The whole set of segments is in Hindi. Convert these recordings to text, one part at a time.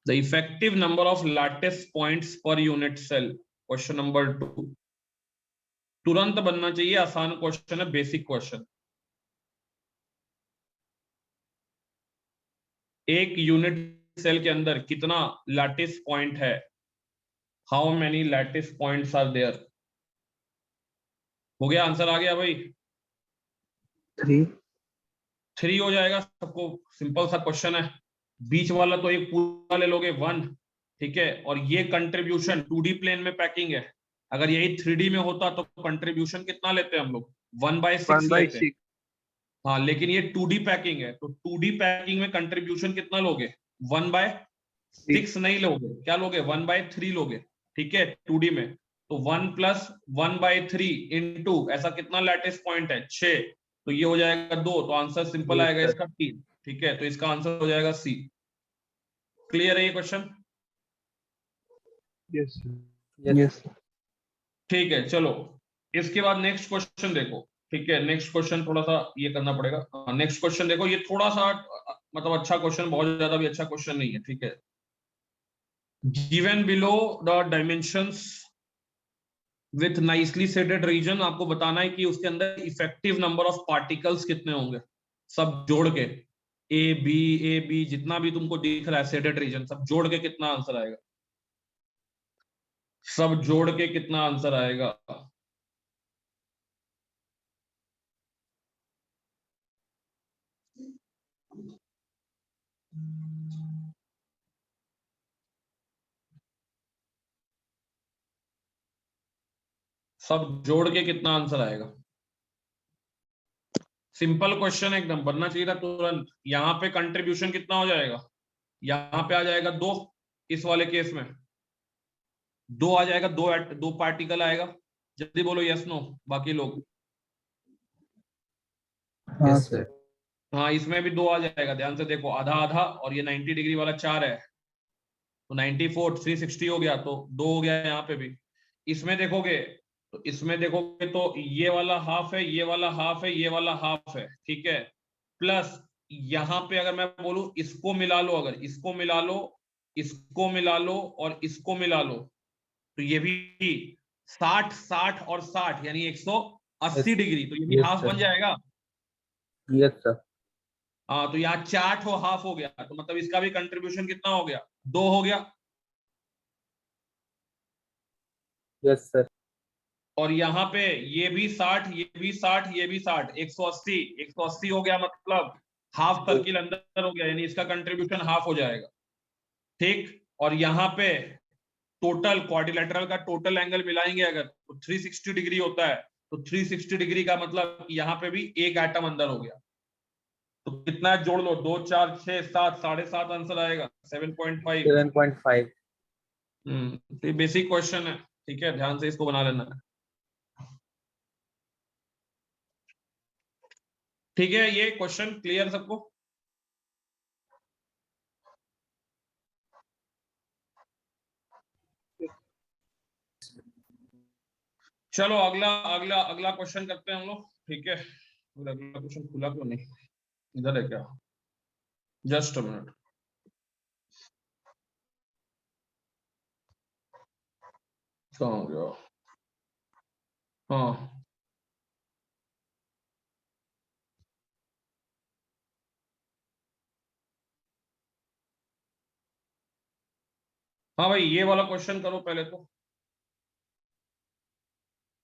The effective number of lattice points per unit cell, question number 2। तुरंत बनना चाहिए, आसान क्वेश्चन है, बेसिक क्वेश्चन। एक यूनिट सेल के अंदर कितना लैटिस पॉइंट है? How many lattice points are there? हो गया, आंसर आ गया भाई? 3 हो जाएगा सबको, सिंपल सा क्वेश्चन है। बीच वाला तो एक पूरा ले लोगे 1, ठीक है। और ये कंट्रीब्यूशन 2D प्लेन में पैकिंग है। अगर यही 3D में होता तो कंट्रीब्यूशन कितना लेते हैं हम लोग? 1/6 लेते हैं। हाँ, लेकिन ये 2D पैकिंग है, तो 2D पैकिंग में कंट्रीब्यूशन कितना लोगे? 1/6 नहीं लोगे, क्या लोगे? 1/3 लोगे, ठीक है। 2D में तो 1 + 1/3 इंटू ऐसा कितना लैटिस पॉइंट है? 6। तो ये हो जाएगा 2, तो आंसर सिंपल आएगा इसका 3, ठीक है। तो इसका आंसर हो जाएगा सी। क्लियर है ये क्वेश्चन? यस। ठीक है, चलो इसके बाद नेक्स्ट क्वेश्चन देखो, ठीक है। नेक्स्ट क्वेश्चन थोड़ा सा ये करना पड़ेगा। नेक्स्ट क्वेश्चन देखो, ये थोड़ा सा मतलब अच्छा क्वेश्चन, बहुत ज्यादा भी अच्छा क्वेश्चन नहीं है, ठीक है। Given below the dimensions with nicely shaded region, आपको बताना है कि उसके अंदर इफेक्टिव नंबर ऑफ पार्टिकल्स कितने होंगे, सब जोड़ के। ए बी जितना भी तुमको दिख रहा है शेडेड रीजन, सब जोड़ के कितना आंसर आएगा? सब जोड़ के कितना आंसर आएगा? सब जोड़ के कितना आंसर आएगा? सिंपल क्वेश्चन एकदम, बनना चाहिए था तुरंत। यहाँ पे कंट्रीब्यूशन कितना हो जाएगा? यहाँ पे आ जाएगा 2, इस वाले केस में 2 आ जाएगा, 2 पार्टिकल आएगा। जल्दी बोलो यस नो, बाकी लोग। हाँ सर। हाँ, इसमें भी 2 आ जाएगा, ध्यान से देखो, आधा आधा, और ये 90 डिग्री वाला 4 है, तो 94 360 हो गया, तो 2 हो गया यहाँ पे भी। इसमें देखोगे तो ये वाला हाफ है, ये वाला हाफ है, ये वाला हाफ है, ठीक है। प्लस यहाँ पे अगर मैं बोलूं इसको मिला लो, अगर इसको मिला लो, इसको मिला लो और इसको मिला लो, तो ये भी 60 60 और 60 यानी 180 डिग्री, तो ये भी हाफ बन जाएगा। Yes sir. हाँ, तो यहाँ 4 ठो हाफ हो गया, तो मतलब इसका भी कंट्रीब्यूशन कितना हो गया? 2 हो गया। Yes sir. और यहाँ पे ये भी 60, ये भी 60, ये भी 60, 180 180 हो गया, मतलब हाफ सर्किल अंदर हो गया, यानी इसका कंट्रीब्यूशन हाफ हो जाएगा, ठीक। और यहाँ पे टोटल क्वाड्रिलेटरल का टोटल एंगल मिलाएंगे अगर, तो 360 डिग्री होता है, तो 360 डिग्री का मतलब यहाँ पे भी एक एटम अंदर हो गया। तो कितना जोड़ लो, 2 4 6 7, 7.5 आंसर आएगा, 7.5। 7.5। तो ये बेसिक क्वेश्चन है, ठीक है, ध्यान से इसको बना लेना है, ठीक है। ये क्वेश्चन क्लियर सबको? चलो अगला अगला अगला क्वेश्चन करते हैं हम लोग, ठीक है। अगला क्वेश्चन खुला क्यों नहीं? इधर है क्या? Just a minute. कहाँ हो गया? हाँ हाँ भाई, ये वाला क्वेश्चन करो पहले तो।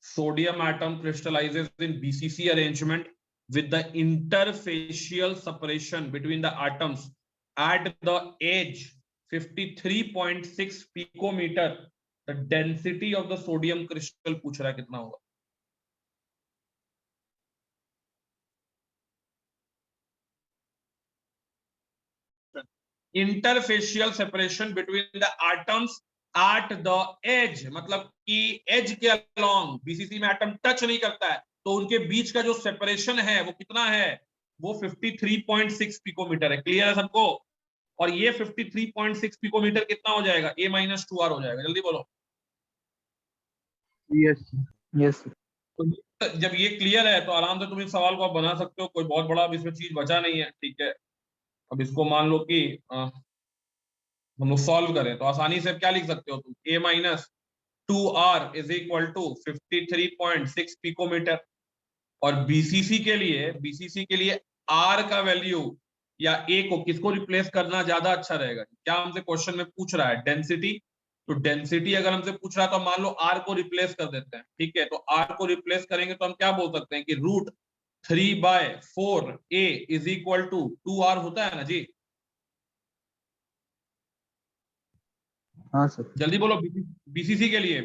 Sodium atom crystallizes in BCC arrangement with the interfacial separation between the atoms at the edge 53.6 picometer. The density of the sodium crystal पूछ रहा है कितना होगा? Interfacial separation between the atoms at the edge, मतलब कि एज के अलोंग, बीसीसी में एटम टच नहीं करता है, तो उनके बीच का जो सेपरेशन है वो कितना है? वो 53.6 पिकोमीटर है। क्लियर है सबको? और ये 53.6 पिकोमीटर कितना हो जाएगा? A-2R हो जाएगा। जल्दी बोलो। Yes yes. तो जब ये क्लियर है तो आराम से तुम इस सवाल को आप बना सकते हो, कोई बहुत बड़ा अब इसमें चीज बचा नहीं है, ठीक है। अब इसको मान लो कि हम लोग सॉल्व करें तो आसानी से क्या लिख सकते हो तुम, a minus 2r is equal to 53.6 picometre. और बीसीसी के लिए r का वैल्यू या a को किसको रिप्लेस करना ज्यादा अच्छा रहेगा? क्या हमसे क्वेश्चन में पूछ रहा है? डेंसिटी। तो डेंसिटी अगर हमसे पूछ रहा है तो मान लो r को रिप्लेस कर देते हैं, ठीक है। तो r को रिप्लेस करेंगे तो हम क्या बोल सकते हैं कि √3/4a is equal to 2r होता है ना जी। हाँ सर। जल्दी बोलो, बीसीसी के लिए, a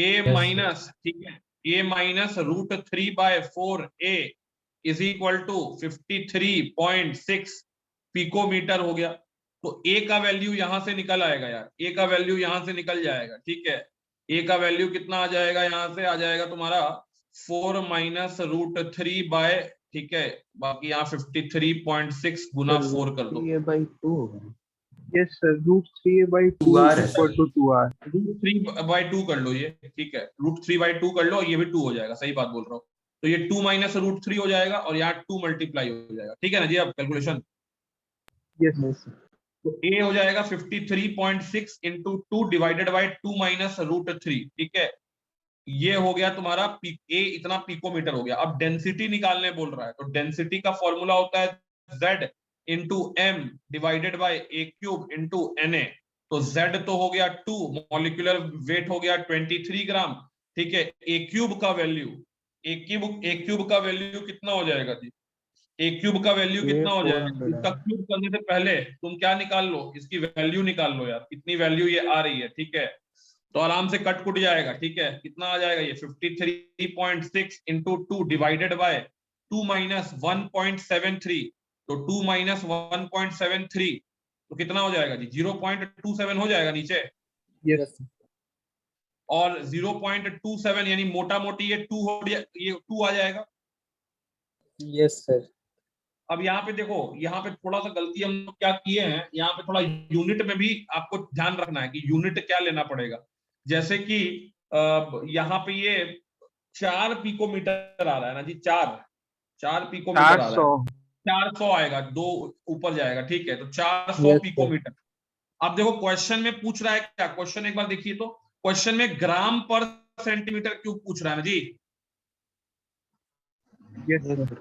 Yes, माइनस, ठीक है, a minus √3/4a is equal to 53.6 picometre हो गया। तो a का वैल्यू यहां से निकल आएगा यार, a का वैल्यू यहां से निकल जाएगा, ठीक है। a का वैल्यू कितना आ जाएगा? यहां से आ जाएगा तुम्हारा 4 माइनस √3 ठीक है, बाकी यहाँ 53.6 गुना 4 कर दो। ये बाई 2 होगा। Yes, sir. √3/2 2r is equal to 2r. √3/2 कर लो ये, ठीक है, √3/2 कर लो, ये भी 2 हो जाएगा, सही बात बोल रहा हूँ। तो ये 2 माइनस √3 हो जाएगा और यहाँ 2 मल्टीप्लाई हो जाएगा, ठीक है ना जी। अब कैलकुलेशन Yes. Yes, sir. तो a हो जाएगा 53.6 इंटू 2 डिवाइडेड बाई 2 माइनस √3, ठीक है। ये हो गया तुम्हारा a, इतना पिकोमीटर हो गया। अब डेंसिटी निकालने बोल रहा है, तो डेंसिटी का फॉर्मूला होता है z into m divided by a cube into na। तो z तो हो गया 2, मॉलिक्यूलर वेट हो गया 23 ग्राम, ठीक है। a क्यूब का वैल्यू कितना हो जाएगा जी? a क्यूब का वैल्यू कितना हो जाएगा? 400 इसका है। क्यूब करने से पहले तुम क्या निकाल लो, इसकी वैल्यू निकाल लो यार, कितनी वैल्यू ये आ रही है, ठीक है। तो आराम से कट कुट जाएगा, ठीक है। कितना आ जाएगा ये? 53.6 इंटू 2 डिवाइडेड बाय 2 माइनस 1.73। तो 2 माइनस 1.73 तो कितना हो जाएगा जी? 0.27 हो जाएगा नीचे। Yes. Yes, और 0.27 यानी मोटा मोटी ये 2 हो गया, ये 2 आ जाएगा। yes, sir. अब यहाँ पे देखो, यहाँ पे थोड़ा सा गलती हम लोग क्या किए हैं, यहाँ पे थोड़ा यूनिट में भी आपको ध्यान रखना है कि यूनिट क्या लेना पड़ेगा। जैसे कि यहाँ पे ये 4 पिकोमीटर आ रहा है ना जी, 4 पिकोमीटर आ रहा है, 400. 400 आएगा, 2 ऊपर जाएगा, ठीक है। तो 400 Yes, sir. पिकोमीटर। अब देखो क्वेश्चन में पूछ रहा है क्या, क्वेश्चन एक बार देखिए तो, क्वेश्चन में ग्राम पर सेंटीमीटर क्यूब पूछ रहा है ना जी। Yes, Yes, sir. sir.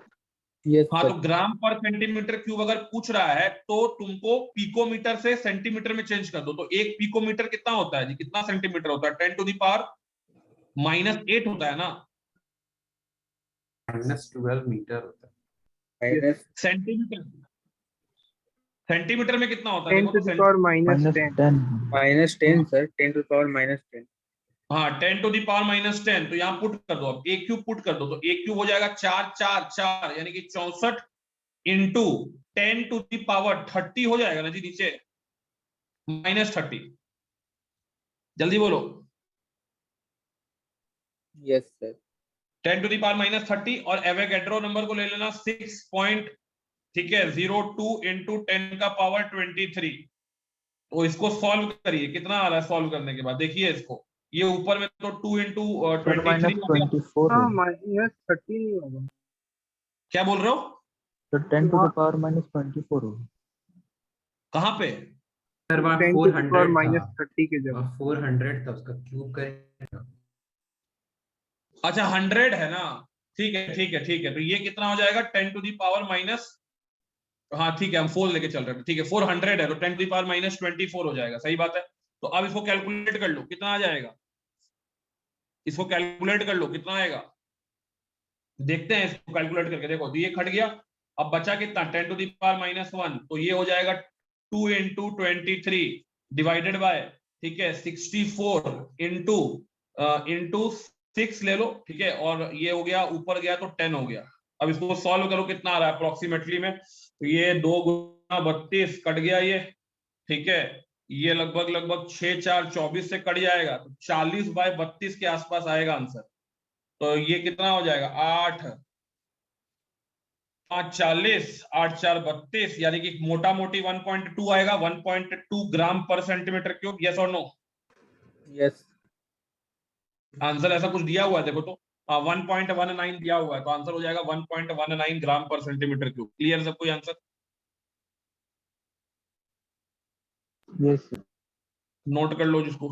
Yes, हाँ, sir. तो ग्राम पर सेंटीमीटर क्यूब अगर पूछ रहा है तो तुमको पिकोमीटर से सेंटीमीटर में चेंज कर दो। तो एक पिकोमीटर कितना होता है जी? कितना सेंटीमीटर होता है? 10⁻⁻8 होता है ना। -12 मीटर होता है। Minus सेंटीमीटर, सेंटीमीटर में कितना होता है? 10 देखो to तो the power minus minus 10. 10. -10, sir. 10 to the power -10. हाँ, 10⁻⁻10। तो यहाँ पुट कर दो, अब a क्यूब पुट कर दो, तो a क्यूब हो जाएगा 4 4 4 यानी कि 64 इंटू 10⁻30 हो जाएगा ना जी नीचे, -30। जल्दी बोलो। Yes, sir. 10⁻⁻30 और एवोगैड्रो नंबर को ले लेना 6 पॉइंट, ठीक है, 02 इंटू 10⁻23। तो इसको सॉल्व करिए, कितना आ रहा है सॉल्व करने के बाद? देखिए इसको, ये ऊपर में तो 2 इंटू Sir, 23 हो गया। -24 हाँ, होगा. -30 नहीं होगा. क्या बोल रहे हो? Sir, 10 to the power -24 होगा. कहाँ पे? सर वहाँ 10 to the power 400 था, -30 के जगह. वहाँ 400 था, उसका क्यूब करें। अच्छा 100 है ना, ठीक है ठीक है ठीक है। तो ये कितना हो जाएगा? 10 टू दी पावर माइनस, हाँ ठीक है, हम 4 लेके चल रहे हैं, ठीक है। 400 है तो 10 टू दी पावर -24 हो जाएगा, सही बात है। तो अब इसको कैलकुलेट कर लो, कितना आ जाएगा? इसको कैलकुलेट कर लो, कितना आएगा? देखते हैं इसको कैलकुलेट करके। देखो, तो ये कट गया, अब बचा कितना? 10 टू दी पावर -1। तो ये हो जाएगा 2 इंटू 23 डिवाइडेड बाय, ठीक है, 64 इंटू 6 ले लो, ठीक है। और ये हो गया, ऊपर गया तो 10 हो गया। अब इसको सॉल्व करो, कितना आ रहा है अप्रोक्सीमेटली में? तो ये 2 गुना 32 कट गया ये, ठीक है। ये लगभग लगभग 6 4 24 से कट जाएगा, तो 40/32 के आसपास आएगा आंसर। तो ये कितना हो जाएगा? 8 5 40 8 4 32, यानी कि मोटा मोटी 1.2 आएगा, 1.2 ग्राम पर सेंटीमीटर क्यूब। यस और नो? Yes. आंसर ऐसा कुछ दिया हुआ है, देखो तो 1.19 दिया हुआ है, तो आंसर हो जाएगा 1.19 ग्राम पर सेंटीमीटर क्यूब। क्लियर सब कोई आंसर? Yes, sir. नोट कर लो जिसको।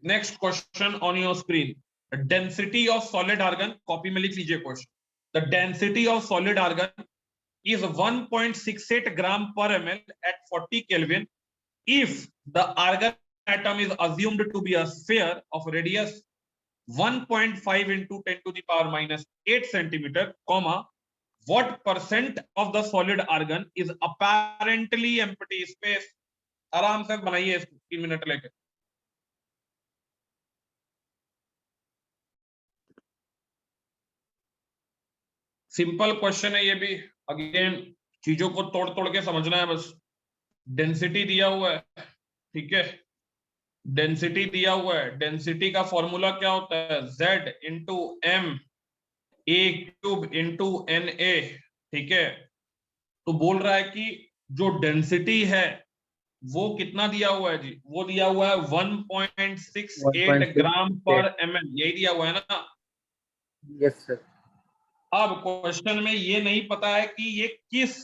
Next question on your screen, density of solid argon, copy में लिख लीजिए question. The density of solid argon is 1.68 gram per ml at 40 Kelvin if the argon atom is assumed to be a sphere of radius 1.5 into 10 to the power minus 8 centimeter, comma, what percent of the solid argon is apparently empty space? आराम से बनाइए इसको 3 मिनट लेके। सिंपल क्वेश्चन है ये भी, अगेन चीजों को तोड़ तोड़ के समझना है बस। डेंसिटी दिया हुआ है, ठीक है, डेंसिटी दिया हुआ है। डेंसिटी का फॉर्मूला क्या होता है? Z into M A cube into N A, ठीक है। तो बोल रहा है कि जो डेंसिटी है वो कितना दिया हुआ है जी? वो दिया हुआ है 1.68 ग्राम पर ml, यही दिया हुआ है ना? Yes, sir. अब क्वेश्चन में ये नहीं पता है कि ये किस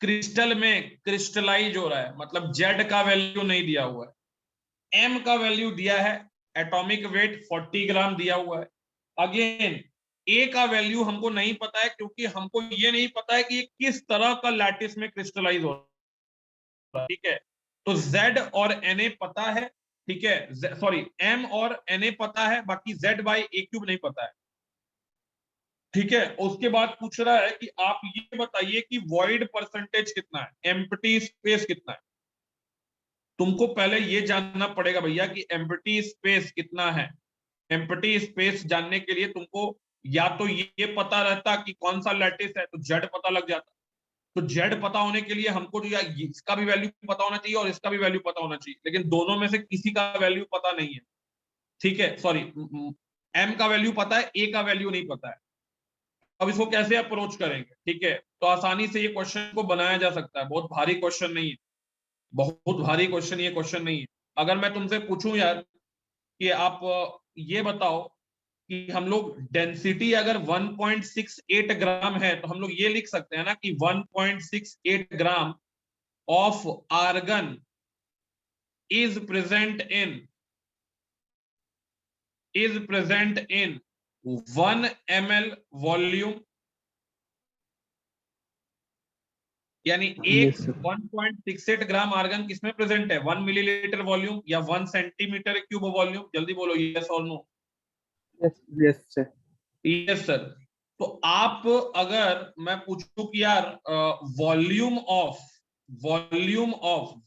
क्रिस्टल में क्रिस्टलाइज हो रहा है, मतलब Z का वैल्यू नहीं दिया हुआ है, M का वैल्यू दिया है, एटॉमिक वेट 40 ग्राम दिया हुआ है। अगेन A का वैल्यू हमको नहीं पता है क्योंकि हमको ये नहीं पता है कि ये किस तरह का लैटिस में क्रिस्टलाइज हो रहा है, ठीक है। तो Z और Na पता है, ठीक है, सॉरी M और Na पता है, बाकी Z बाई ए क्यूब नहीं पता है, ठीक है। उसके बाद पूछ रहा है कि आप ये बताइए कि वॉइड परसेंटेज कितना है, एम्प्टी स्पेस कितना है। तुमको पहले ये जानना पड़ेगा भैया कि एम्प्टी स्पेस कितना है। एम्प्टी स्पेस जानने के लिए तुमको या तो ये पता रहता कि कौन सा लैटिस है तो जेड पता लग जाता। तो जेड पता होने के लिए हमको जो इसका भी वैल्यू पता होना चाहिए और इसका भी वैल्यू पता होना चाहिए, लेकिन दोनों में से किसी का वैल्यू पता नहीं है, ठीक है। सॉरी, एम का वैल्यू पता है, ए का वैल्यू नहीं पता है। अब इसको कैसे अप्रोच करेंगे, ठीक है। तो आसानी से ये क्वेश्चन को बनाया जा सकता है, बहुत भारी क्वेश्चन नहीं है, बहुत भारी क्वेश्चन ये क्वेश्चन नहीं है। अगर मैं तुमसे पूछूं यार कि आप ये बताओ कि हम लोग डेंसिटी अगर 1.68 ग्राम है तो हम लोग ये लिख सकते हैं ना कि 1.68 gram of argon is present in 1 ml volume, यानी एक Yes, sir. 1.68 ग्राम आर्गन किसमें प्रेजेंट है? 1 मिलीलीटर वॉल्यूम या 1 सेंटीमीटर क्यूब वॉल्यूम? जल्दी बोलो यस और no. Yes, yes, sir. Yes sir. तो आप अगर मैं पूछूं कि यार वॉल्यूम ऑफ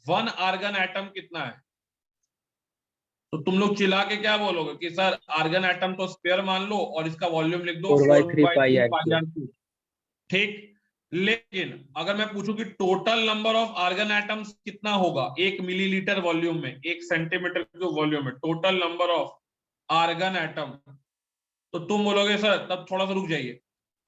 1 आर्गन एटम कितना है, तो तुम लोग चिल्ला के क्या बोलोगे कि सर आर्गन एटम तो स्क्वायर मान लो और इसका वॉल्यूम लिख दो 4/3 pi pi r r cube, ठीक। लेकिन अगर मैं पूछूं कि total number of argon atoms कितना होगा 1 मिलीलीटर वॉल्यूम में, 1 सेंटीमीटर क्यूब वॉल्यूम में, total number of argon atom, तो तुम बोलोगे सर, तब थोड़ा सा रुक जाइए,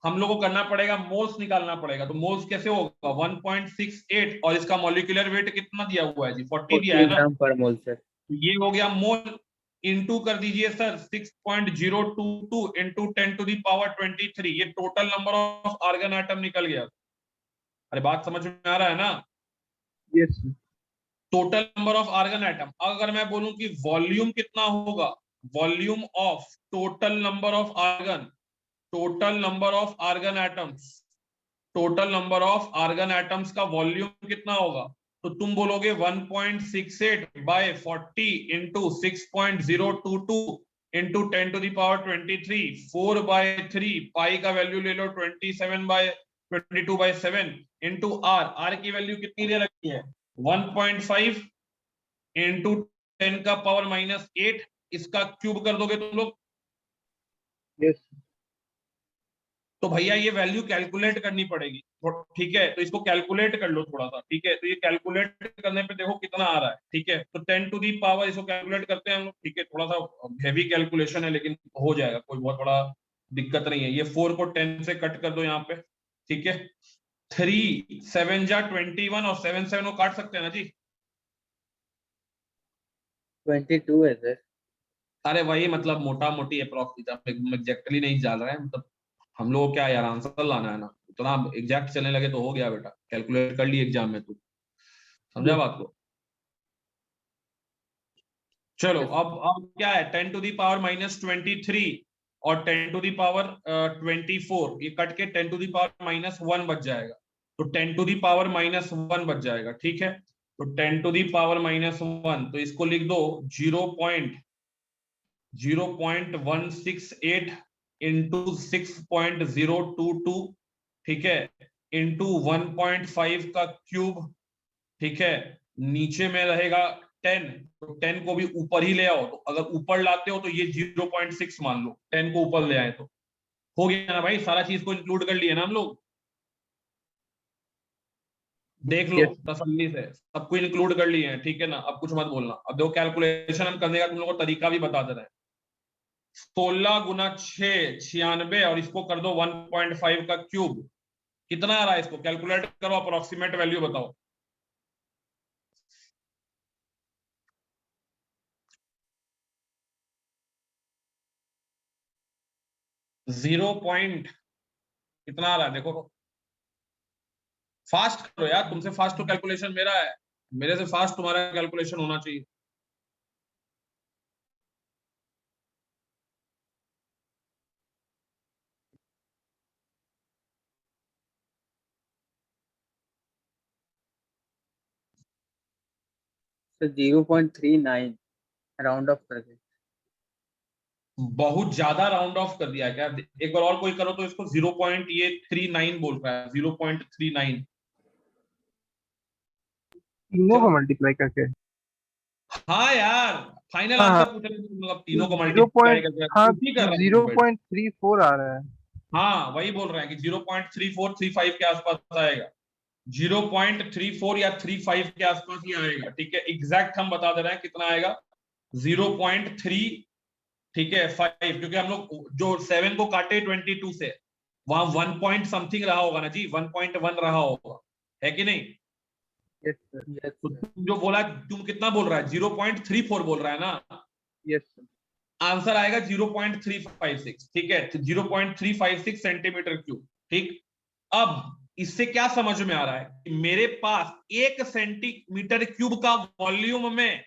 हम लोग को करना पड़ेगा, मोल्स निकालना पड़ेगा। तो मोल्स कैसे होगा? 1.68 और इसका मॉलिक्यूलर वेट कितना दिया हुआ है जी? 40 दिया है 40 ना। ग्राम पर मोल, सर। तो ये हो गया मोल, इनटू कर दीजिए sir 6.022 into 10 to the power 23, ये total number of argon atom निकल गया। अरे बात समझ में आ रहा है ना? Yes, sir. Total number of argon atom. अगर मैं बोलूं कि वॉल्यूम कितना होगा, volume of total number of argon, total number of argon atoms, total number of argon atoms का वॉल्यूम कितना होगा, तो तुम बोलोगे 1.68 by 40 into 6.022 into 10 to the power 23, 4/3, pi का वैल्यू ले लो 22/7 इंटू आर की वैल्यू कितनी दे रखी है? 1.5 इंटू 10 का पावर -8, इसका क्यूब कर दोगे तुम लोग। Yes, sir. तो भैया ये वैल्यू कैलकुलेट करनी पड़ेगी, ठीक है। तो इसको कैलकुलेट कर लो थोड़ा सा, ठीक है। तो ये कैलकुलेट करने पे देखो कितना आ रहा है, ठीक है। तो 10 टू दी पावर इसको कैलकुलेट करते हैं हम लोग, ठीक है। थोड़ा सा हेवी कैलकुलेशन है लेकिन हो जाएगा, कोई बहुत बड़ा दिक्कत नहीं है। ये 4 को 10 से कट कर दो यहाँ पे, ठीक है। 3 7 जा 21 और 7 7 को काट सकते हैं ना जी। 22 है सर। अरे वही मतलब मोटा मोटी एग्जैक्टली नहीं डाल रहे हैं, मतलब हम लोग क्या यार आंसर लाना है ना, इतना एग्जैक्ट चलने लगे तो हो गया बेटा, कैलकुलेट कर ली एग्जाम में तू, समझा बात को। चलो अब क्या है, 10 टू दी पावर माइनस 23 और 10 टू दी पावर 24, ये कट के 10 टू दी पावर माइनस 1 बच जाएगा, तो 10 टू दी पावर माइनस 1 बच जाएगा, ठीक है। तो 10 टू दी पावर माइनस 1, तो इसको लिख दो 0.168 इंटू 6.022, ठीक है, इंटू 1.5 का क्यूब, ठीक है, नीचे में रहेगा 10, तो 10 को भी ऊपर ही ले आओ, तो अगर ऊपर लाते हो तो ये 0.6 मान लो, 10 को ऊपर ले आए तो हो गया ना भाई, सारा चीज को इंक्लूड कर लिया ना हम लोग, देख लो Yes. तसल्ली से सबको इंक्लूड कर लिए हैं, ठीक है ना। अब कुछ मत बोलना, अब देखो कैलकुलेशन हम करने का तुम लोगों को तरीका भी बता दे रहे हैं। 16 गुना 6 96 और इसको कर दो 1.5 का क्यूब, कितना आ रहा है, इसको कैलकुलेट करो, अप्रोक्सीमेट वैल्यू बताओ। जीरो पॉइंट कितना आ रहा है देखो, फास्ट करो यार, तुमसे फास्ट तो कैलकुलेशन मेरा है, मेरे से फास्ट तुम्हारा कैलकुलेशन होना चाहिए। सर 0.39 राउंड ऑफ करके। बहुत ज्यादा राउंड ऑफ कर दिया है क्या, एक बार और कोई करो तो इसको 0.39 बोल रहा है, 0.39। तीनों चलो को मल्टीप्लाई करके। हाँ यार, फाइनल हाँ आंसर हाँ पूछ रहे थे तुम लोग, तीनों को 0. मल्टीप्लाई करके हाँ कुछ ही कर तो रहे हैं बेटा। 0.34 आ रहा है। हाँ वही बोल रहे हैं कि 0.3435 के आसपास आएगा, 0.34 या 35 के आसपास ही आएगा, ठीक है। एग्जैक्ट हम बता दे रहे हैं कितना आएगा, 0.3, ठीक है 5, क्योंकि हम लोग जो 7 को काटे 22 से, वहां 1 पॉइंट समथिंग रहा होगा ना जी, 1.1 रहा होगा, है कि नहीं। Yes sir. यस तो सर। तुम जो बोला, तुम कितना बोल रहा है, 0.34 बोल रहा है ना, यस सर। आंसर आएगा 0.356, ठीक है, 0.356 सेंटीमीटर क्यूब, ठीक। अब इससे क्या समझ में आ रहा है कि मेरे पास 1 सेंटीमीटर क्यूब का वॉल्यूम में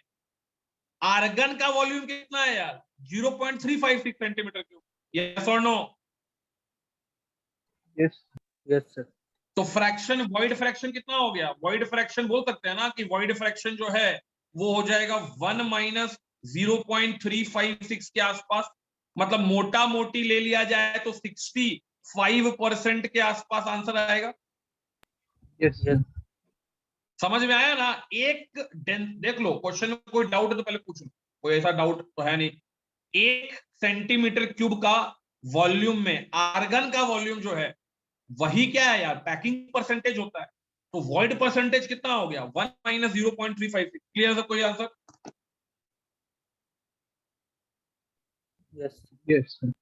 आर्गन का वॉल्यूम कितना है यार, 0.356 सेंटीमीटर क्यूब, यस और नो। Yes yes sir. तो फ्रैक्शन, वॉइड फ्रैक्शन कितना हो गया, वॉइड फ्रैक्शन बोल सकते हैं ना कि वॉइड फ्रैक्शन जो है वो हो जाएगा 1 माइनस 0.356 के आसपास, मतलब मोटा मोटी ले लिया जाए तो 65% के आसपास आंसर आएगा। यस यस समझ में आया ना। एक देख लो क्वेश्चन में कोई डाउट है तो पहले पूछ लो, कोई ऐसा डाउट तो है नहीं। 1 सेंटीमीटर क्यूब का वॉल्यूम में आर्गन का वॉल्यूम जो है वही क्या है यार, पैकिंग परसेंटेज होता है, तो वॉइड परसेंटेज कितना हो गया, 1 माइनस 0.356। क्लियर है कोई आंसर, यस यस सर।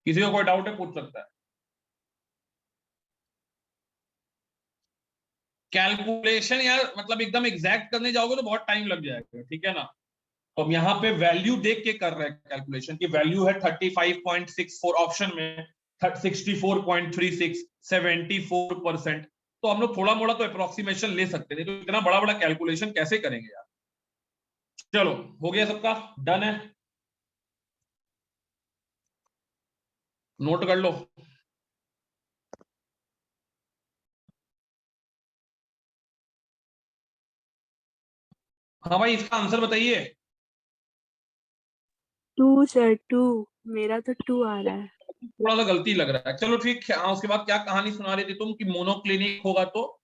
किसी को कोई डाउट है पूछ सकता है। कैलकुलेशन यार मतलब एकदम एग्जैक्ट करने जाओगे तो बहुत टाइम लग जाएगा, ठीक है ना। तो हम यहाँ पे वैल्यू देख के कर रहे हैं कैलकुलेशन की, वैल्यू है 35.64 ऑप्शन में, 64.36, 74%। तो हम लोग थोड़ा मोड़ा तो अप्रोक्सीमेशन ले सकते हैं, तो इतना बड़ा बड़ा कैलकुलेशन कैसे करेंगे यार। चलो हो गया सबका, डन है, नोट कर लो। हाँ भाई इसका आंसर बताइए। 2 सर 2, मेरा तो 2 आ रहा है। थोड़ा सा गलती लग रहा है, चलो ठीक है। उसके बाद क्या कहानी सुना रही थी तुम कि मोनोक्लिनिक होगा तो,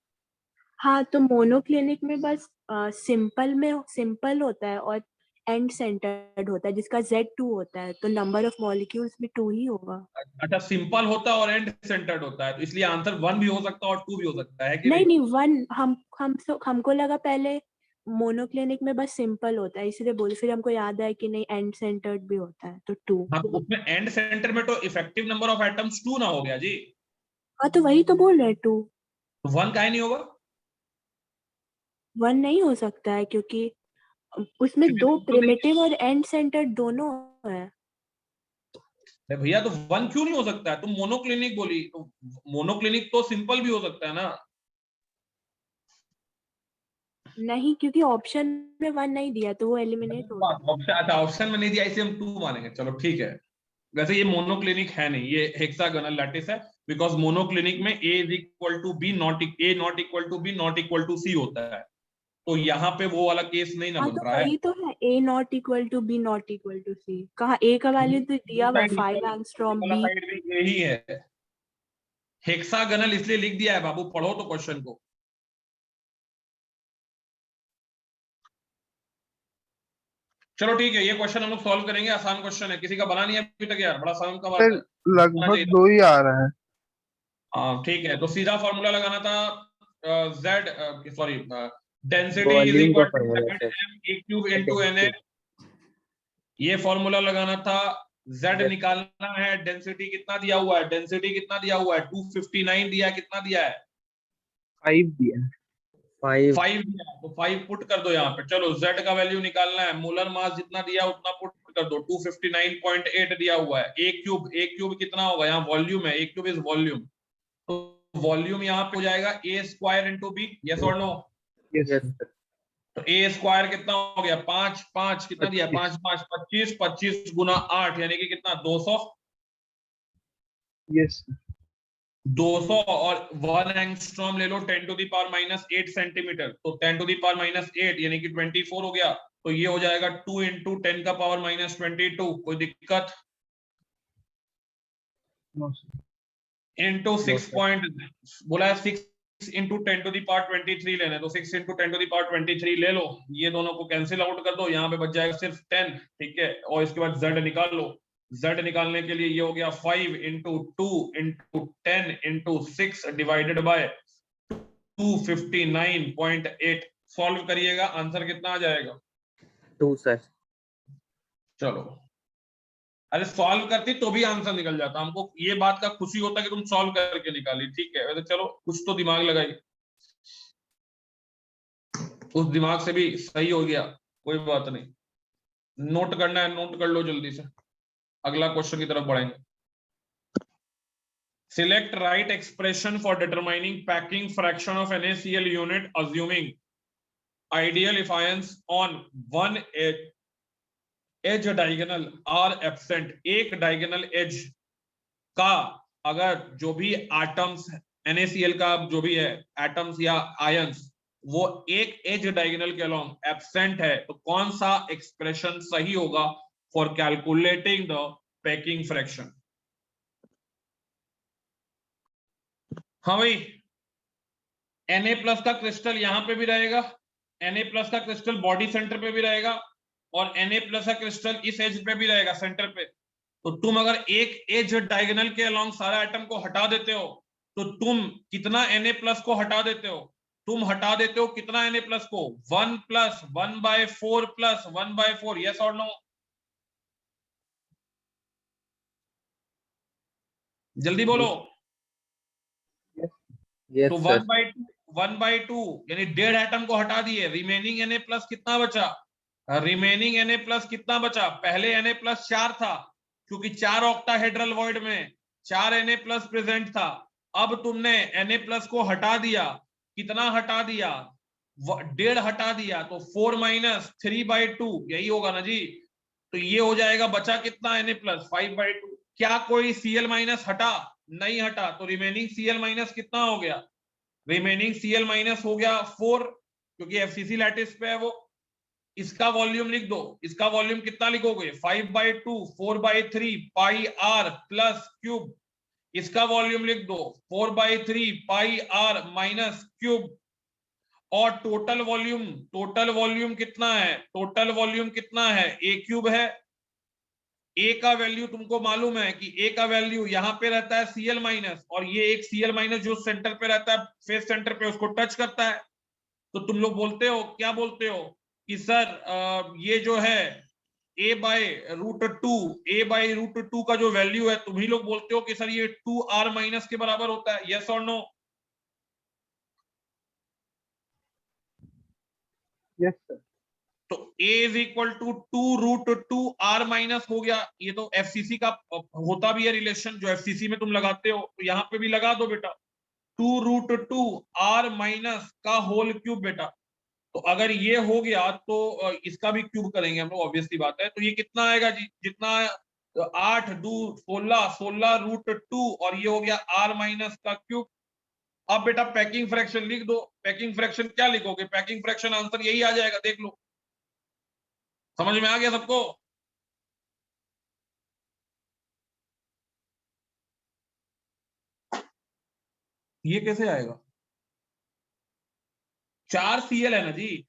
हाँ तो मोनोक्लिनिक में बस सिंपल होता है और एंड सेंटर्ड होता है, जिसका Z2 होता है, तो नंबर ऑफ मॉलिक्यूल्स भी 2 ही होगा। अच्छा सिंपल होता है और एंड सेंटर्ड होता है, तो इसलिए आंसर 1 भी हो सकता है और 2 भी हो सकता है कि नहीं नहीं 1, हमको लगा पहले मोनोक्लिनिक में बस सिंपल होता है, इसलिए बोल, फिर हमको याद आया कि नहीं एंड सेंटर्ड भी होता है, तो 2। हाँ तो उसमें एंड सेंटर में तो इफेक्टिव नंबर ऑफ एटम्स 2 ना हो गया जी। हाँ तो वही तो बोल रहे हैं 2। तो 1 काहे नहीं होगा? 1 नहीं हो सकता है क्योंकि उसमें क्योंकि 2 तुम तो नहीं, प्रिमिटिव और एंड सेंटर दोनों है। अरे भैया तो 1 क्यों नहीं हो सकता है? तुम मोनोक्लिनिक बोली, तो मोनोक्लिनिक तो सिंपल भी हो सकता है ना। नहीं, क्योंकि ऑप्शन में 1 नहीं दिया तो वो एलिमिनेट हो गया। ऑप्शन, अच्छा ऑप्शन में नहीं दिया इसे हम 2 मानेंगे, चलो ठीक है। वैसे ये मोनोक्लिनिक है नहीं, ये हेक्सागोनल लैटिस है, बिकॉज मोनोक्लिनिक में A is equal to B not equal to C होता है, तो यहाँ पे वो वाला केस नहीं ना हाँ बन तो रहा है। वही तो है, A not equal to B not equal to C। कहा A का वैल्यू तो दिया हुआ है 5 एंगस्ट्रॉम, B साइड भी यही है, हेक्सागोनल इसलिए लिख दिया है बाबू, पढ़ो तो क्वेश्चन को। चलो ठीक है, ये क्वेश्चन हम लोग सॉल्व करेंगे, आसान क्वेश्चन है, किसी का बना नहीं है अभी तक यार, बड़ा आसान का बात सर है, होना लगभग चाहिए 2 ही आ रहे हैं। हाँ ठीक है, तो सीधा फॉर्मूला लगाना था, Z sorry, density is volume का equal to formula Z sir, M A cube into N A, ये फॉर्मूला लगाना था। Z Yes. निकालना है, डेंसिटी कितना दिया हुआ है, डेंसिटी कितना दिया हुआ है, 259 दिया है, कितना दिया है 5 दिया है। 5 5 दिया है, तो 5 पुट कर दो यहाँ पे। चलो जेड का वैल्यू निकालना है, मोलर मास जितना दिया उतना पुट कर दो, 259.8 दिया हुआ है। ए क्यूब कितना होगा, यहाँ वॉल्यूम है, ए क्यूब इज वॉल्यूम, तो वॉल्यूम यहाँ पे हो जाएगा a square into b, yes और no. Yes yes sir. Sir, तो ए स्क्वायर कितना हो गया, 5 5 कितना दिया, 5 5 25, 25 गुना 8 यानी कि कितना, 200, यस सर। 200 और 1 एंगस्ट्रॉम ले लो 10 to the power minus 8 centimetre, तो 10 टू द पावर माइनस 8 यानी कि 24 हो गया, तो ये हो जाएगा 2 इंटू 10 का पावर माइनस 22, कोई दिक्कत, no sir. Into No, 6 sir. Point, बोला है 6 इंटू 10 टू द पावर 23 लेने, तो 6 इंटू 10 टू द पावर 23 ले लो, ये दोनों को कैंसिल आउट कर दो, यहाँ पे बच जाएगा सिर्फ 10, ठीक है, और इसके बाद z निकाल लो। z निकालने के लिए ये हो गया 5 into 2 into 10 into 6 divided by 259.8, solve करिएगा, आंसर कितना आ जाएगा। 2 सर। चलो, अरे सॉल्व करती तो भी आंसर निकल जाता, हमको ये बात का खुशी होता कि तुम सॉल्व करके निकाली, ठीक है, वैसे चलो कुछ तो दिमाग लगाई, उस दिमाग से भी सही हो गया, कोई बात नहीं, नोट करना है नोट कर लो जल्दी से, अगला क्वेश्चन की तरफ बढ़ेंगे। Select right expression for determining packing fraction of NaCl unit assuming ideal if ions on one edge diagonal are absent, एक डायगोनल एज का अगर जो भी एटम्स NaCl का जो भी है एटम्स या आयंस वो एक एज डायगोनल के अलोंग एब्सेंट है, तो कौन सा एक्सप्रेशन सही होगा for calculating the packing fraction. हाँ भाई, Na+ का क्रिस्टल यहां पे भी रहेगा, Na+ का क्रिस्टल बॉडी सेंटर पे भी रहेगा, और Na+ का क्रिस्टल इस एज पे भी रहेगा सेंटर पे, तो तुम अगर एक एज डायगोनल के अलोंग सारा एटम को हटा देते हो तो तुम कितना Na+ को हटा देते हो, तुम हटा देते हो कितना Na+ को, 1 प्लस 1/4 प्लस 1/4, यस और नो, जल्दी बोलो। यस तो सर। 1/2 यानी 1.5 एटम को हटा दिए, रिमेनिंग Na+ कितना बचा, रिमेनिंग Na+ कितना बचा, पहले Na+ 4 था, क्योंकि 4 ऑक्टाहेड्रल वॉइड में 4 Na+ प्रेजेंट था, अब तुमने Na+ को हटा दिया, कितना हटा दिया, 1.5 हटा दिया, तो 4 माइनस 3/2 यही होगा ना जी, तो ये हो जाएगा, बचा कितना Na+ 5/2, क्या कोई Cl- हटा, नहीं हटा, तो रिमेनिंग Cl- कितना हो गया, रिमेनिंग Cl- हो गया 4, क्योंकि FCC लैटिस पे है वो, इसका वॉल्यूम लिख दो, इसका वॉल्यूम कितना लिखोगे, 5/2 4/3 पाई r प्लस क्यूब, इसका वॉल्यूम लिख दो 4/3 पाई r माइनस क्यूब, और टोटल वॉल्यूम कितना है, टोटल वॉल्यूम कितना है, a क्यूब है, a का वैल्यू तुमको मालूम है कि a का वैल्यू यहां पे रहता है Cl-, और ये एक Cl- जो सेंटर पे रहता है, फेस सेंटर पे, उसको टच करता है, तो तुम लोग बोलते हो, क्या बोलते हो कि सर ये जो है a/√2 का जो वैल्यू है, तुम ही लोग बोलते हो कि सर ये 2r माइनस के बराबर होता है, यस और नो? Yes, sir. तो a is equal to 2√2r minus हो गया। ये तो एफसीसी का होता भी है रिलेशन, जो एफसीसी में तुम लगाते हो, तो यहाँ पे भी लगा दो बेटा, 2√2r माइनस का होल क्यूब बेटा। तो अगर ये हो गया तो इसका भी क्यूब करेंगे हम लोग, ऑब्वियसली बात है। तो ये कितना आएगा जी? जितना 8 2 16 16√2 और ये हो गया r माइनस का क्यूब। अब बेटा पैकिंग फ्रैक्शन लिख दो। पैकिंग फ्रैक्शन क्या लिखोगे? पैकिंग फ्रैक्शन आंसर यही आ जाएगा, देख लो। समझ में आ गया सबको? ये कैसे आएगा? 4 Cl है ना जी,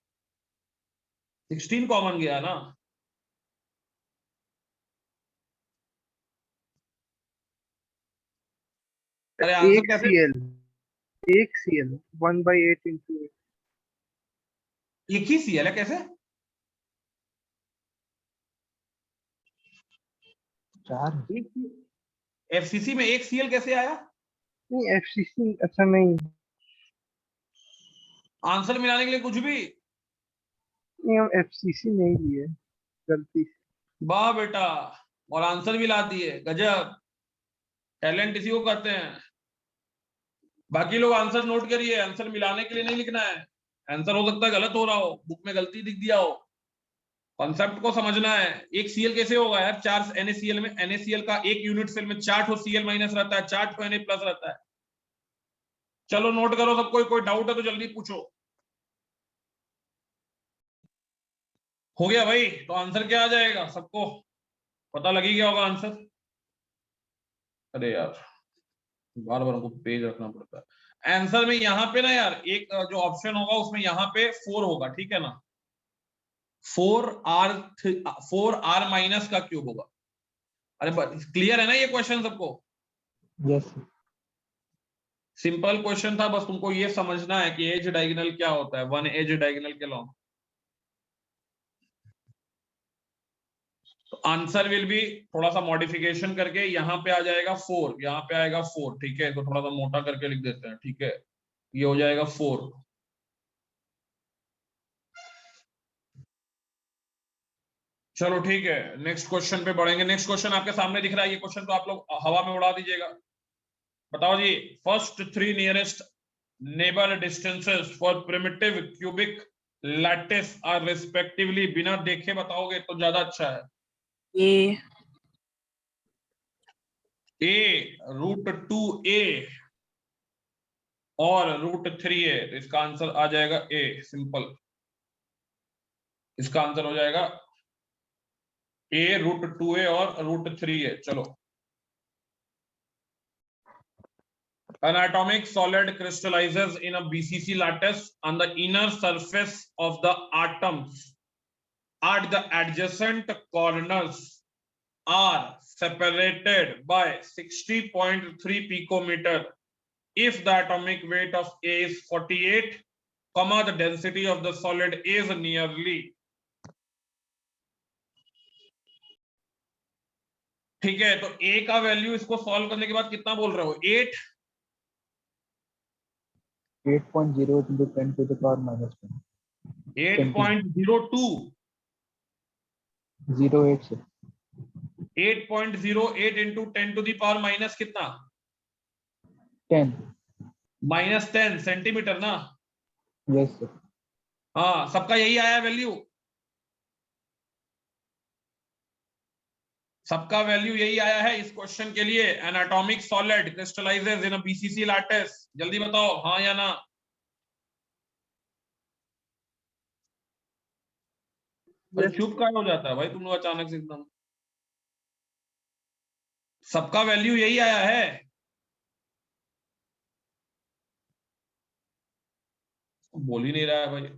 16 कॉमन गया ना। अरे आंसर एक कैसे? CL, एक CL 1/8 into 8. एक ही Cl है, कैसे? चार एफसीसी में एक Cl कैसे आया? नहीं, FCC अच्छा नहीं, आंसर मिलाने के लिए कुछ भी। नहीं हम FCC नहीं लिए गलती से। वाह बेटा, और आंसर भी ला दिए, गजब, टैलेंट इसी को कहते हैं। बाकी लोग आंसर नोट करिए, आंसर मिलाने के लिए नहीं लिखना है। आंसर हो सकता है गलत हो रहा हो, बुक में गलती दिख दिया हो, कॉन्सेप्ट को समझना है। एक Cl कैसे होगा यार? 4 NaCl में, NaCl का एक यूनिट सेल में 4 ठो Cl माइनस रहता है, 4 ठो Na प्लस रहता है। चलो नोट करो सब, कोई डाउट है तो जल्दी पूछो। हो गया भाई? तो आंसर क्या आ जाएगा? सबको पता लग ही गया होगा आंसर। अरे यार, बार बार हमको पेज रखना पड़ता है। आंसर में यहाँ पे ना यार, एक जो ऑप्शन होगा उसमें यहाँ पे 4 होगा, ठीक है ना? 4r माइनस का क्यूब होगा। अरे क्लियर है ना ये क्वेश्चन सबको? यस सिंपल क्वेश्चन था, बस तुमको ये समझना है कि एज डायगोनल क्या होता है, वन एज डायगोनल के लॉन्ग। तो आंसर विल बी, थोड़ा सा मॉडिफिकेशन करके यहाँ पे आ जाएगा 4, यहाँ पे आएगा 4, ठीक है? तो थोड़ा सा मोटा करके लिख देते हैं, ठीक है? ये हो जाएगा 4। चलो ठीक है, नेक्स्ट क्वेश्चन पे बढ़ेंगे। नेक्स्ट क्वेश्चन आपके सामने दिख रहा है, ये क्वेश्चन तो आप लोग हवा में उड़ा दीजिएगा। बताओ जी, first 3 nearest neighbour distances for primitive cubic lattice are respectively. बिना देखे बताओगे तो ज्यादा अच्छा है। ये √2a और √3a, तो इसका आंसर आ जाएगा a, सिंपल। इसका आंसर हो जाएगा a, √2a और √3a। चलो, an atomic solid crystallizes in a BCC lattice on the inner surface of the atoms at the adjacent corners are separated by 60.3 picometer if the atomic weight of A is 48, the density of the solid is nearly। ठीक है, तो A का वैल्यू इसको सॉल्व करने के बाद कितना बोल रहे हो? 8 8.0 into 10 to the power minus 1. 8.02 08 से 8.08 into 10 to the power minus कितना? 10. -10 सेंटीमीटर ना? Yes sir. हाँ, सबका यही आया वैल्यू, सबका वैल्यू यही आया है इस क्वेश्चन के लिए। एन एटॉमिक सॉलिड क्रिस्टलाइजेस इन अ बीसीसी लैटिस। जल्दी बताओ हाँ या ना? अरे चुप का हो जाता है भाई तुम लोग अचानक से एकदम। सबका वैल्यू यही आया है। बोल ही नहीं रहा है भाई।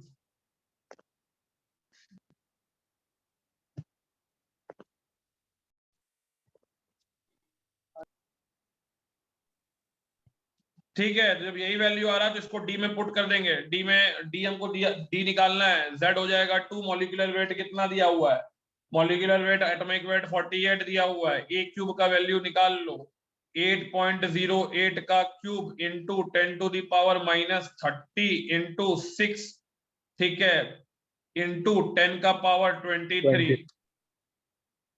ठीक है, जब यही वैल्यू आ रहा है तो इसको डी में पुट कर देंगे। डी में डी हमको डी निकालना है। जेड हो जाएगा 2, मॉलिक्यूलर वेट कितना दिया हुआ है? मॉलिक्यूलर वेट एटॉमिक वेट 48 दिया हुआ है, ए क्यूब का वैल्यू निकाल लो, 8.08 का क्यूब इंटू 10⁻³ इंटू 6, ठीक है, इंटू 10 का पावर 23।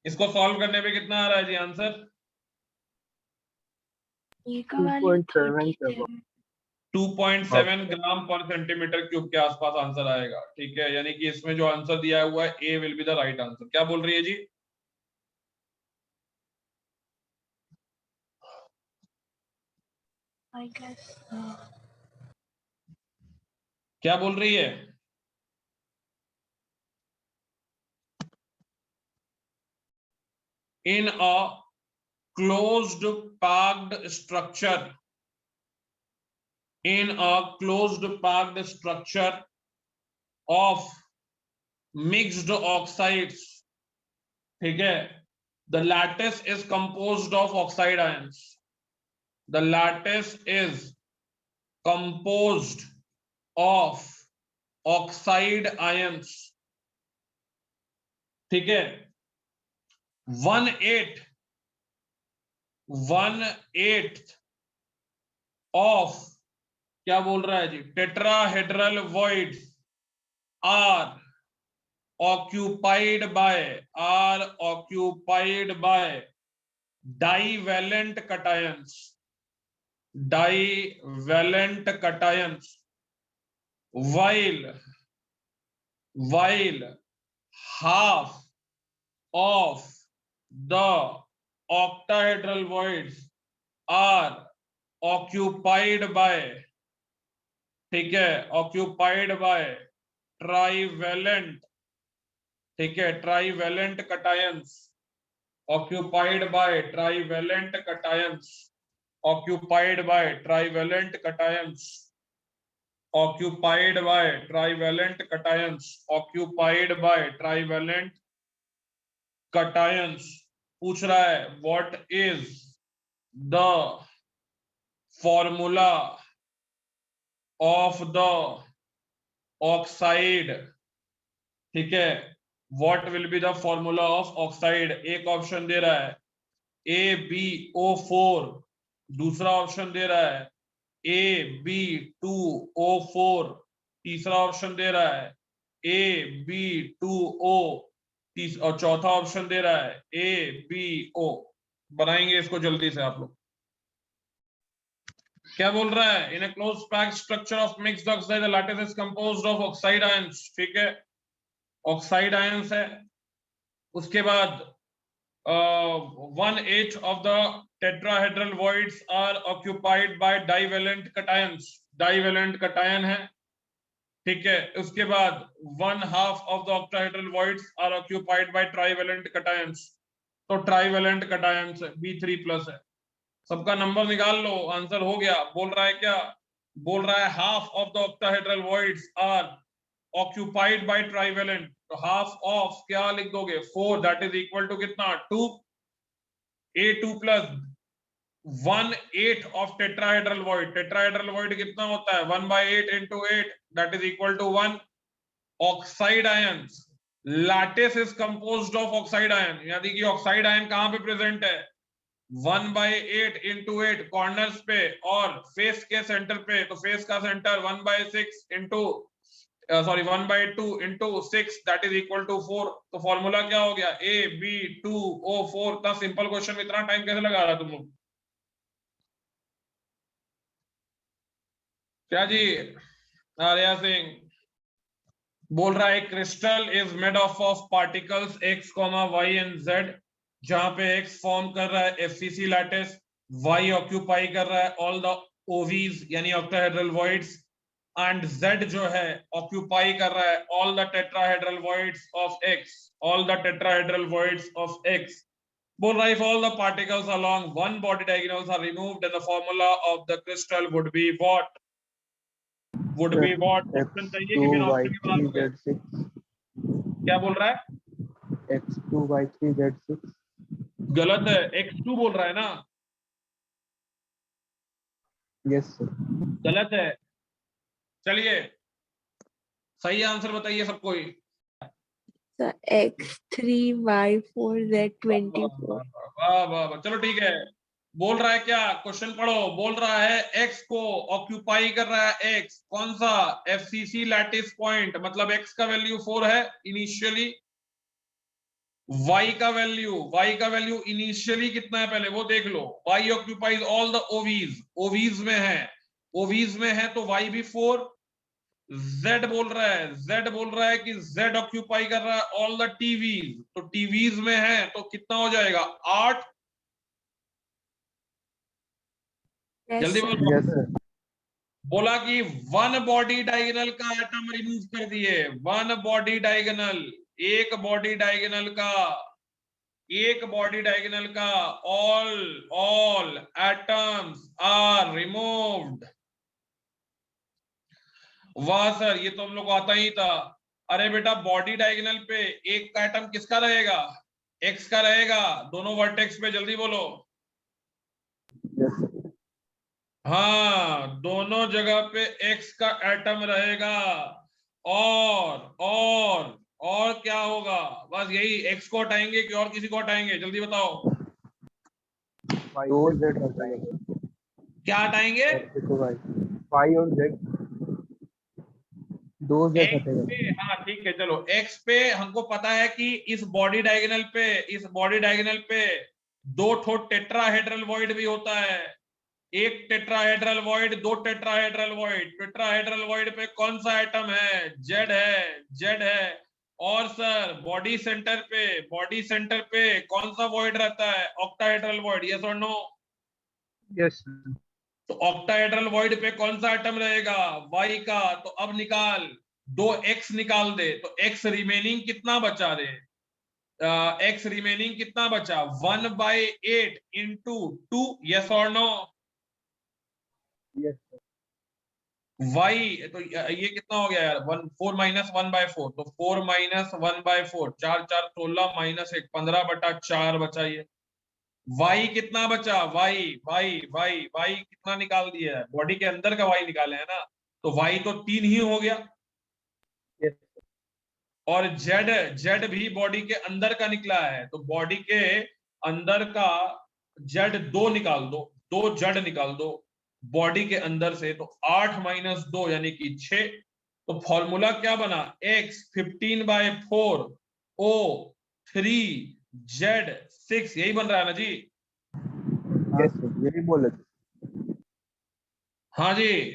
इसको सॉल्व करने पे कितना आ रहा है जी आंसर? ए का वैल्यू 2.7 2.7 ग्राम पर सेंटीमीटर क्यूब के आसपास आंसर आएगा, ठीक है, यानी कि इसमें जो आंसर दिया हुआ है A will be the right answer. क्या बोल रही है जी? आई गेस क्या बोल रही है? इन अ closed packed structure, in a closed packed structure of mixed oxides, ठीक है, the lattice is composed of oxide ions, the lattice is composed of oxide ions, ठीक है, 1/8 of, क्या बोल रहा है जी, tetrahedral voids are occupied by divalent cations, while half of the octahedral voids are occupied by, ठीक है, occupied by trivalent, ठीक है, trivalent cations, occupied by trivalent cations, occupied by trivalent cations, occupied by trivalent cations, occupied by trivalent cations। पूछ रहा है what is the formula of the oxide, ठीक है, what will be the formula of oxide। एक ऑप्शन दे रहा है AbO4, दूसरा ऑप्शन दे रहा है Ab2O4, तीसरा ऑप्शन दे रहा है Ab2O, और चौथा ऑप्शन दे रहा है AbO। बनाएंगे इसको जल्दी से आप लोग। क्या बोल रहा है? In a close packed structure of mixed oxide the lattice is composed of oxide ions, ठीक है, ऑक्साइड आयंस है। उसके बाद 1/8 of the tetrahedral voids are occupied by divalent cations, divalent cation है, ठीक है। उसके बाद 1/2 of the octahedral voids are occupied by trivalent cations, तो trivalent cations है, B3+ है। सबका नंबर निकाल लो, आंसर हो गया। बोल रहा है क्या? बोल रहा है half of the octahedral voids are occupied by trivalent, तो half of क्या लिख दोगे? 4, that is equal to कितना? 2, A2 plus 1/8 of tetrahedral void, tetrahedral void कितना होता है? 1/8 into 8, that is equal to 1। oxide ions, lattice is composed of oxide ion, यानी कि oxide ion कहां पे प्रेजेंट है? 1/8 into 8 कॉर्नर्स पे और फेस के सेंटर पे, तो फेस का centre 1/6 into 1/2 into 6, that is equal to 4। तो फॉर्मूला क्या हो गया? Ab2O4। था सिंपल क्वेश्चन में इतना टाइम कैसे लगा रहा तुम लोग? क्या जी? आर्या सिंह बोल रहा है crystal is made of particles x, y and z, जहां पे x फॉर्म कर रहा है FCC लैटिस, y ऑक्यूपाई कर रहा है ऑल द ओवीज यानी ऑक्टाहेड्रल वॉइड्स, एंड z जो है ऑक्यूपाई कर रहा है all the tetrahedral voids of x, all the tetrahedral voids of x। बोल रहा है if all the particles along one body diagonals are removed then the formula of the crystal would be what? Would be what? Option चाहिए कि बिना ऑप्शन के बता दोगे? X2Y3Z6, क्या बोल रहा है? X2Y3Z6, गलत है, x2 बोल रहा है ना? yes sir, गलत है। चलिए सही आंसर बताइए सबको ही। So X3Y4 Z24. वाह वाह वाह, चलो ठीक है। बोल रहा है क्या, क्वेश्चन पढ़ो। बोल रहा है एक्स को ऑक्यूपाई कर रहा है एक्स, कौन सा, एफसीसी लैटिस पॉइंट, मतलब एक्स का वैल्यू 4 है इनिशियली, y का वैल्यू इनिशियली कितना है पहले वो देख लो। y ऑक्यूपाइज ऑल द ओवीज में है तो y भी 4। z बोल रहा है कि z ऑक्यूपाई कर रहा है ऑल द टीवीज, तो टीवीज में है तो कितना हो जाएगा 8। Yes, जल्दी sir. बोलो। Yes sir. बोला कि वन बॉडी डायगोनल का एटम रिमूव कर दिए, वन बॉडी डायगोनल, एक बॉडी डायगोनल का ऑल एटम्स आर रिमूव्ड। वाह सर, ये तो हम लोग को आता ही था। अरे बेटा, बॉडी डायगोनल पे एक का एटम किसका रहेगा, एक्स का रहेगा, दोनों वर्टेक्स पे, जल्दी बोलो। Yes sir. हाँ, दोनों जगह पे एक्स का एटम रहेगा। और क्या होगा, बस यही, एक्स को हटाएंगे कि और किसी को हटाएंगे, जल्दी बताओ। वाई और जेड हटाएंगे। क्या हटाएंगे, देखो भाई, वाई और जेड, दो जेड एक्स पे। हटेगा। हाँ ठीक है, चलो एक्स पे हमको पता है कि इस बॉडी डायगोनल पे दो ठो टेट्राहेड्रल वॉइड भी होता है, एक टेट्राहेड्रल वॉइड, दो टेट्राहेड्रल वॉइड पे कौन सा एटम है, जेड है। और सर बॉडी सेंटर पे कौन सा वॉइड रहता है, ऑक्टाहेड्रल वॉइड, यस और नो। यस तो ऑक्टाहेड्रल वॉइड पे कौन सा एटम रहेगा, वाई का। तो अब निकाल, दो एक्स निकाल दे, तो एक्स रिमेनिंग कितना बचा रे, एक्स रिमेनिंग कितना बचा, 1/8 इंटू 2, यस और नो। यस वाई तो ये कितना हो गया यार, 4 माइनस 1/4, तो 4 माइनस 1/4, 4 4 16 माइनस 1 15/4 बचा ये। वाई कितना बचा, वाई कितना निकाल दिया है, बॉडी के अंदर का वाई निकाले है ना, तो वाई तो 3 ही हो गया। यस और जेड भी बॉडी के अंदर का निकला है, तो बॉडी के अंदर का जेड 2 निकाल दो, 2 जेड निकाल दो बॉडी के अंदर से, तो 8 माइनस 2 यानी कि 6। तो फॉर्मूला क्या बना, x 15/4 O 3 Z 6, यही बन रहा है ना जी। यस यही बोले थे। हाँ जी,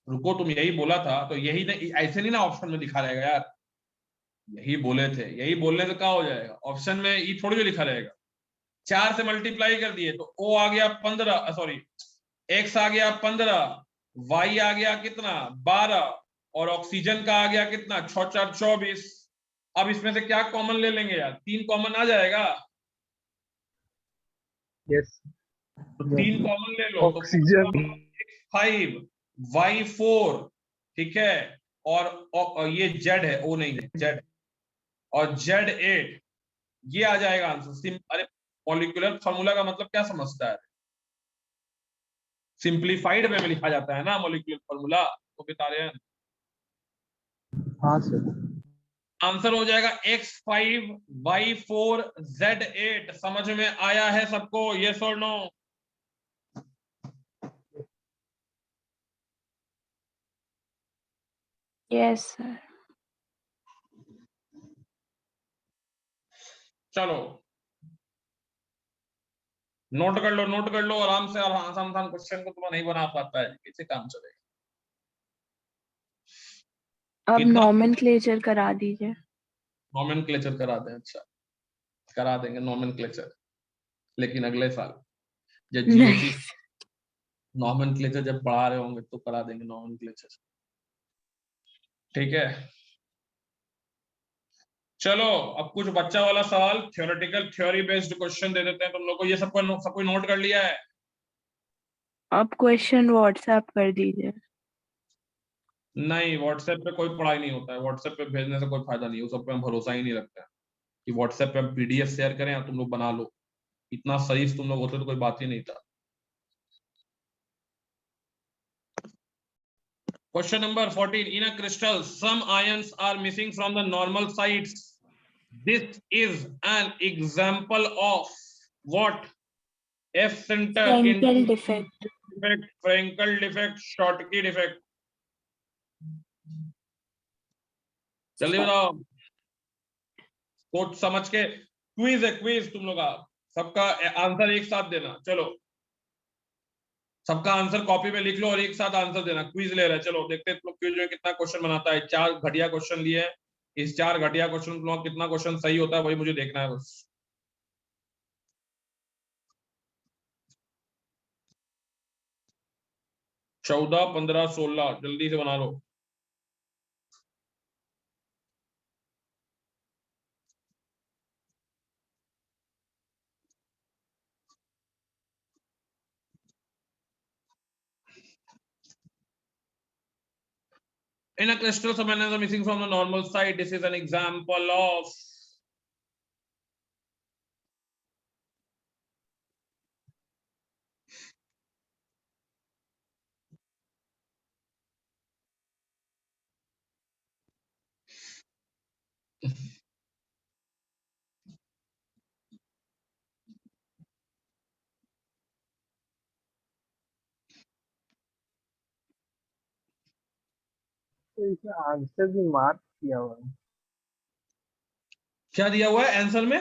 रुको, तुम यही बोला था तो यही नहीं, ऐसे नहीं ना ऑप्शन में लिखा रहेगा यार, यही बोले थे, यही बोलने से क्या हो जाएगा, ऑप्शन में ये थोड़ी भी लिखा रहेगा। 4 से मल्टीप्लाई कर दिए तो O आ गया 15, सॉरी X आ गया 15, Y आ गया कितना 12, और ऑक्सीजन का आ गया कितना 6 4 24। अब इसमें से क्या कॉमन ले लेंगे यार, 3 कॉमन आ जाएगा, यस तो 3 कॉमन ले लो, तो ऑक्सीजन 5 Y4, ठीक है, और ये जेड है, ओ नहीं है जेड, और Z8, ये आ जाएगा आंसर। अरे मॉलिक्यूलर फार्मूला का मतलब क्या समझता है, सिंप्लीफाइड वे में लिखा जाता है ना मॉलिक्यूलर फार्मूला, तो बता रहे हैं। हाँ सर। आंसर हो जाएगा X5 Y4 Z8। समझ में आया है सबको, यस और नो। Yes, sir. चलो नोट कर लो आराम से, और आसान क्वेश्चन को तुम्हें नहीं बना पाता है, किसी काम चलेगा। अब कितना नॉमेनक्लेचर करा दीजिए। नॉमेनक्लेचर करा दें, अच्छा करा देंगे नॉमेनक्लेचर, लेकिन अगले साल जब जीओसी नहीं, नॉमेनक्लेचर जब पढ़ा रहे होंगे तो करा देंगे नॉमेनक्लेचर, ठीक है। चलो अब कुछ बच्चा वाला सवाल, थ्योरी बेस्ड क्वेश्चन दे देते हैं तुम लोग को। ये सब कोई नोट कर लिया है, अब क्वेश्चन व्हाट्सएप कर दीजिए। नहीं व्हाट्सएप पे कोई पढ़ाई नहीं होता है, व्हाट्सएप पे भेजने से कोई फायदा नहीं है, उस सब पे हम भरोसा ही नहीं रखते हैं कि व्हाट्सएप पे हम पीडीएफ शेयर करें या तुम लोग बना लो। इतना शरीफ तुम लोग होते तो कोई बात ही नहीं था। Question number 14. In a crystal, some ions are missing from the normal sites. This is an example of what? F center Frenkel defect. defect, Frenkel defect, Schottky defect. जल्दी बताओ, सोच समझ के। क्विज है, क्विज तुम लोग का, सबका आंसर एक साथ देना। चलो सबका आंसर कॉपी में लिख लो और एक साथ आंसर देना। क्विज ले रहे हैं, चलो देखते हैं तुम लोग क्विज में कितना क्वेश्चन बनाता है। 4 घटिया क्वेश्चन लिए हैं, इस 4 घटिया क्वेश्चन तुम लोग कितना क्वेश्चन सही होता है वही मुझे देखना है बस। चौदह, 15, 16 जल्दी से बना लो। In a crystal, some ions are missing from the normal side. This is an example of तो इसमें आंसर भी मार्क किया हुआ है, क्या दिया हुआ है आंसर में?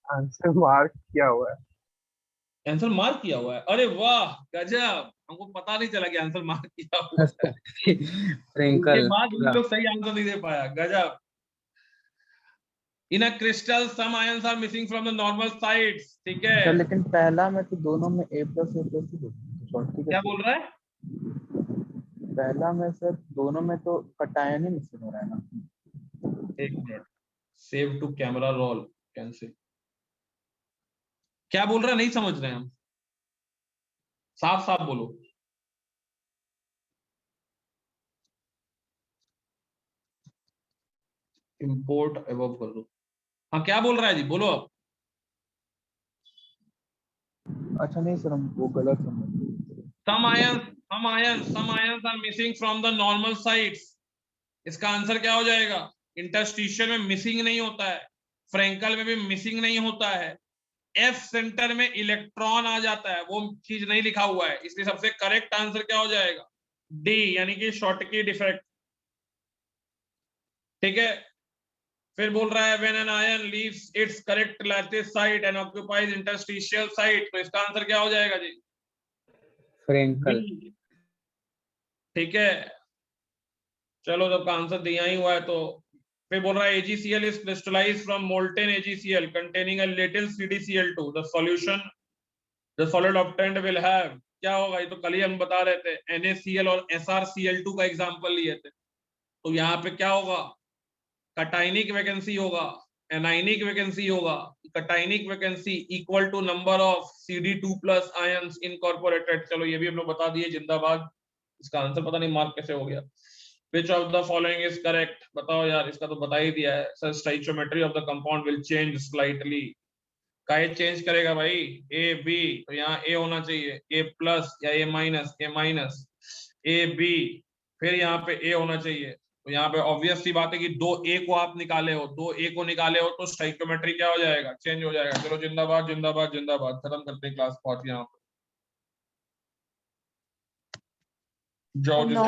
आंसर मार्क किया हुआ है। आंसर मार्क किया हुआ है, अरे वाह गजब, हमको पता नहीं चला कि आंसर मार्क किया हुआ है। फ्रेंकल ये बात हम लोग सही आंसर नहीं दे पाया, गजब। In a crystal some ions are missing from the normal sides, ठीक है। सर, लेकिन पहला में तो दोनों में A प्लस ही दो, शॉर्टी क्या बोल रहा है? पहला में सर दोनों में तो कटायन ही मिसिंग हो रहा है ना। एक minute, save to camera roll cancel. क्या बोल रहा है, नहीं समझ रहे हैं हम, साफ साफ बोलो। इंपोर्ट एबव कर दो। हाँ क्या बोल रहा है जी, बोलो अब। अच्छा नहीं सर, हम वो गलत समझ गए। Some ions are missing from the normal sides. इसका आंसर क्या हो जाएगा? इंटरस्टिशियल में मिसिंग नहीं होता है, फ्रेंकल में भी मिसिंग नहीं होता है, एफ सेंटर में इलेक्ट्रॉन आ जाता है, वो चीज नहीं लिखा हुआ है, इसलिए सबसे करेक्ट आंसर क्या हो जाएगा? डी, यानी कि शॉटकी डिफेक्ट, ठीक है। फिर बोल रहा है when an ion leaves it's correct lattice site and occupies interstitial site, तो इसका आंसर क्या हो जाएगा जी? फ्रेंकल। ठीक है, चलो जब का आंसर दिया ही हुआ है तो फिर बोल रहा है AgCl is crystallized from molten AgCl containing a little CdCl2. The solution, the solid obtained will have, क्या होगा? ये तो कल ही हम बता रहे थे, NaCl और SrCl2 का एग्जांपल लिए थे। तो यहाँ पे क्या होगा? कटाइनिक वैकेंसी होगा, एनाइनिक वैकेंसी होगा। Cationic vacancy equal to number of Cd2+ ions incorporated. चलो ये भी हम लोग बता दिए, जिंदाबाद। इसका आंसर पता नहीं मार्क कैसे हो गया। Which of the following is correct? बताओ यार, इसका तो बता ही दिया है। Sir stoichiometry of the compound will change slightly. काय चेंज करेगा भाई? ए बी, तो यहाँ ए होना चाहिए, A+ या A-, ए बी, फिर यहाँ पे ए होना चाहिए। तो यहाँ पे ऑब्वियस सी बात है कि 2A को आप निकाले हो, 2A को निकाले हो तो स्टोइचियोमेट्री क्या हो जाएगा? चेंज हो जाएगा। चलो जिंदाबाद जिंदाबाद जिंदाबाद, खत्म करते हैं क्लास, पहुंच यहाँ पे जाओ।